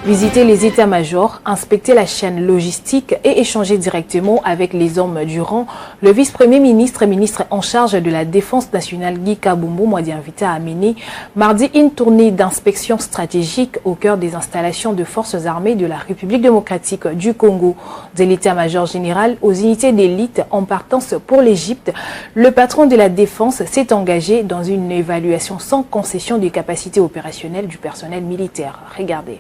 Visiter les états-majors, inspecter la chaîne logistique et échanger directement avec les hommes du rang, le vice-premier ministre et ministre en charge de la Défense nationale Guy Kabombo m'a invité à mener mardi une tournée d'inspection stratégique au cœur des installations de forces armées de la République démocratique du Congo. De l'état-major général aux unités d'élite en partance pour l'Égypte, le patron de la Défense s'est engagé dans une évaluation sans concession des capacités opérationnelles du personnel militaire. Regardez.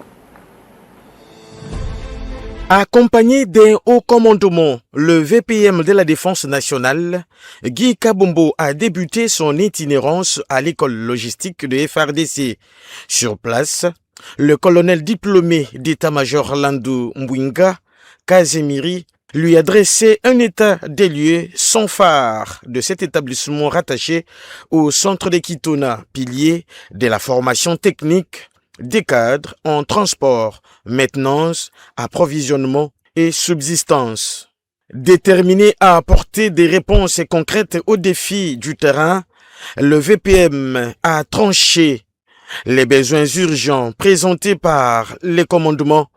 Accompagné d'un haut commandement, le VPM de la Défense nationale, Guy Kabombo a débuté son itinérance à l'école logistique de FRDC. Sur place, le colonel diplômé d'état-major Landou Mbouinga, Kazemiri, lui a dressé un état des lieux sans phare de cet établissement rattaché au centre de Kitona, pilier de la formation technique des cadres en transport, maintenance, approvisionnement et subsistance. Déterminé à apporter des réponses concrètes aux défis du terrain, le VPM a tranché les besoins urgents présentés par les commandements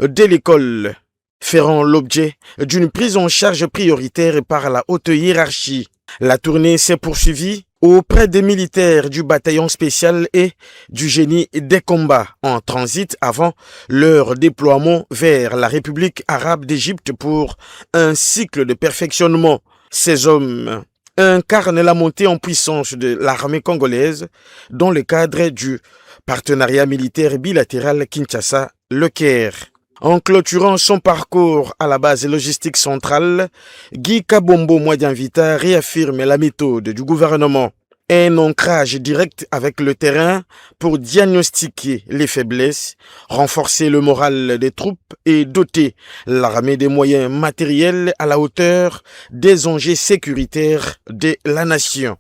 de l'école, feront l'objet d'une prise en charge prioritaire par la haute hiérarchie. La tournée s'est poursuivie auprès des militaires du bataillon spécial et du génie des combats en transit avant leur déploiement vers la République arabe d'Égypte pour un cycle de perfectionnement. Ces hommes incarnent la montée en puissance de l'armée congolaise dans le cadre du partenariat militaire bilatéral Kinshasa-Le Caire. En clôturant son parcours à la base logistique centrale, Guy Kabombo Mwadianvita réaffirme la méthode du gouvernement. Un ancrage direct avec le terrain pour diagnostiquer les faiblesses, renforcer le moral des troupes et doter l'armée des moyens matériels à la hauteur des enjeux sécuritaires de la nation.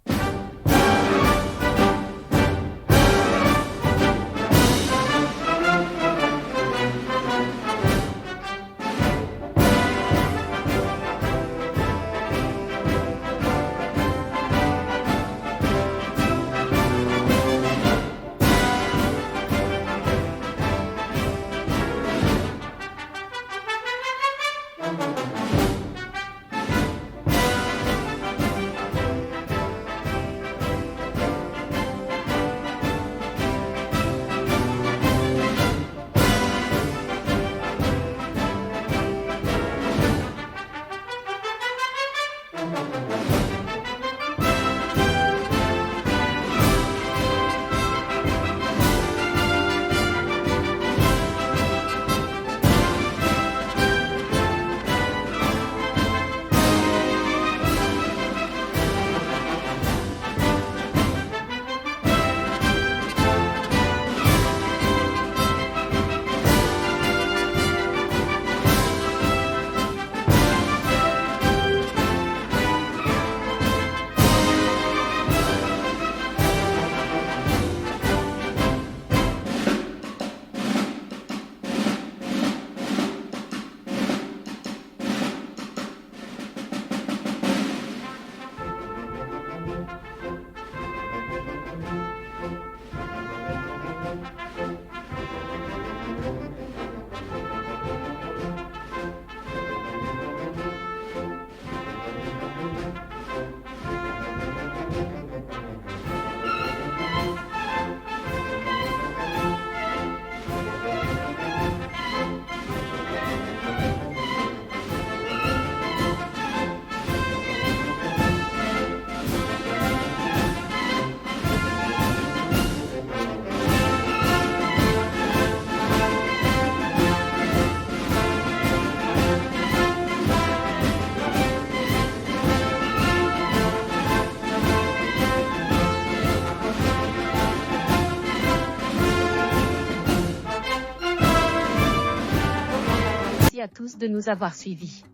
Merci à tous de nous avoir suivis.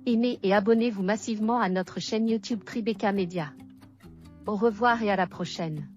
Aimez et abonnez-vous massivement à notre chaîne YouTube Tribeca Media. Au revoir et à la prochaine.